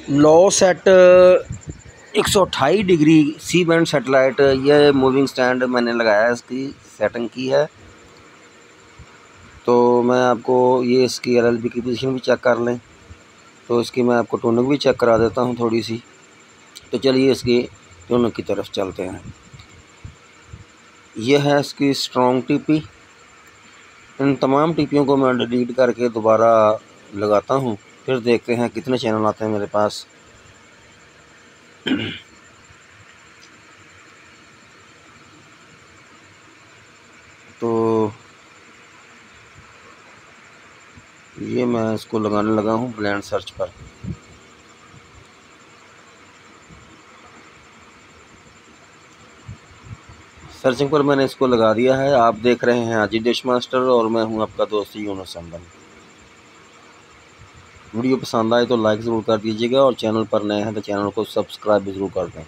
लो set 128 degree C band satellite, यह moving stand मैंने लगाया है, इसकी सेटिंग की है। तो मैं आपको ये इसकी LLB की पोजीशन भी चेक कर लें, तो इसकी मैं आपको टूनिंग भी चेक करा देता हूँ थोड़ी सी। तो चलिए इसकी टूनिंग की तरफ चलते हैं। यह है इसकी स्ट्रॉन्ग टीपी। इन तमाम टीपियों को मैं डिलीट करके दोबारा लगाता हूँ, फिर देखते हैं कितने चैनल आते हैं मेरे पास। तो ये मैं इसको लगाने लगा हूँ ब्लेंड सर्च पर। सर्चिंग पर मैंने इसको लगा दिया है। आप देख रहे हैं हाजी डिश मास्टर और मैं हूँ आपका दोस्त यूनुस अहमद। वीडियो पसंद आए तो लाइक ज़रूर कर दीजिएगा और चैनल पर नए हैं तो चैनल को सब्सक्राइब भी ज़रूर कर दें।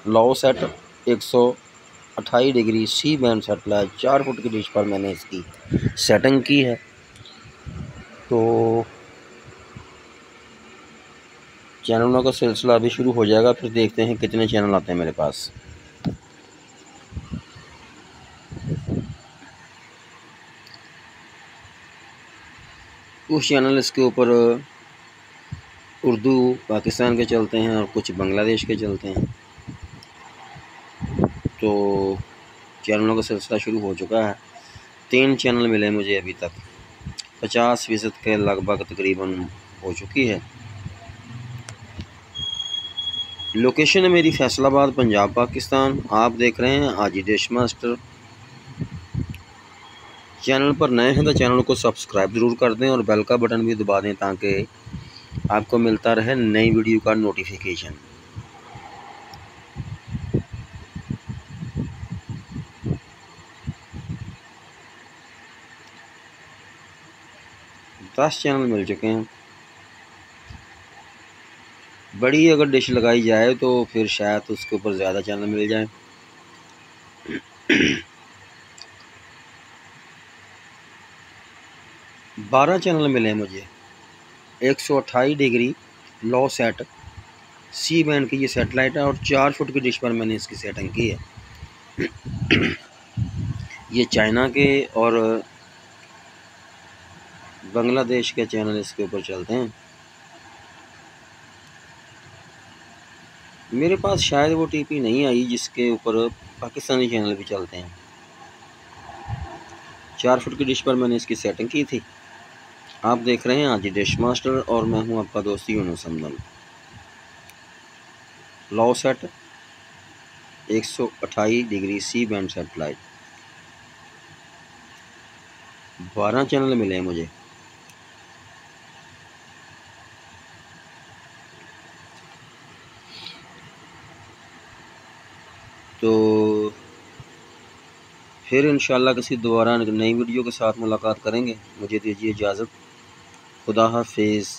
Low set 128 degree C band satellite 4 foot की डिश पर मैंने इसकी सेटिंग की है। तो चैनलों का सिलसिला अभी शुरू हो जाएगा, फिर देखते हैं कितने चैनल आते हैं मेरे पास। कुछ चैनल इसके ऊपर उर्दू पाकिस्तान के चलते हैं और कुछ बांग्लादेश के चलते हैं। तो चैनलों का सिलसिला शुरू हो चुका है। 3 चैनल मिले मुझे अभी तक, 50% के लगभग तकरीबन हो चुकी है। लोकेशन है मेरी फैसलाबाद, पंजाब, पाकिस्तान। आप देख रहे हैं हाजी डिश मास्टर। चैनल पर नए हैं तो चैनल को सब्सक्राइब ज़रूर कर दें और बेल का बटन भी दबा दें ताकि आपको मिलता रहे नई वीडियो का नोटिफिकेशन। दस चैनल मिल चुके हैं। बड़ी अगर डिश लगाई जाए तो फिर शायद उसके ऊपर ज़्यादा चैनल मिल जाए। बारह चैनल मिले मुझे। 128 degree low set C band की ये सेटेलाइट है और 4 फुट की डिश पर मैंने इसकी सेटिंग की है। ये चाइना के और बांग्लादेश के चैनल इसके ऊपर चलते हैं। मेरे पास शायद वो टीपी नहीं आई जिसके ऊपर पाकिस्तानी चैनल भी चलते हैं। 4 फुट की डिश पर मैंने इसकी सेटिंग की थी। आप देख रहे हैं हाजी डिश मास्टर और मैं हूं आपका दोस्त Yunus Ahmad. Low set 128 degree C band satellite, 12 channel मिले हैं मुझे। तो फिर इंशाल्लाह किसी दोबारा नई वीडियो के साथ मुलाकात करेंगे। मुझे दीजिए इजाज़त। खुदा हाफिज़।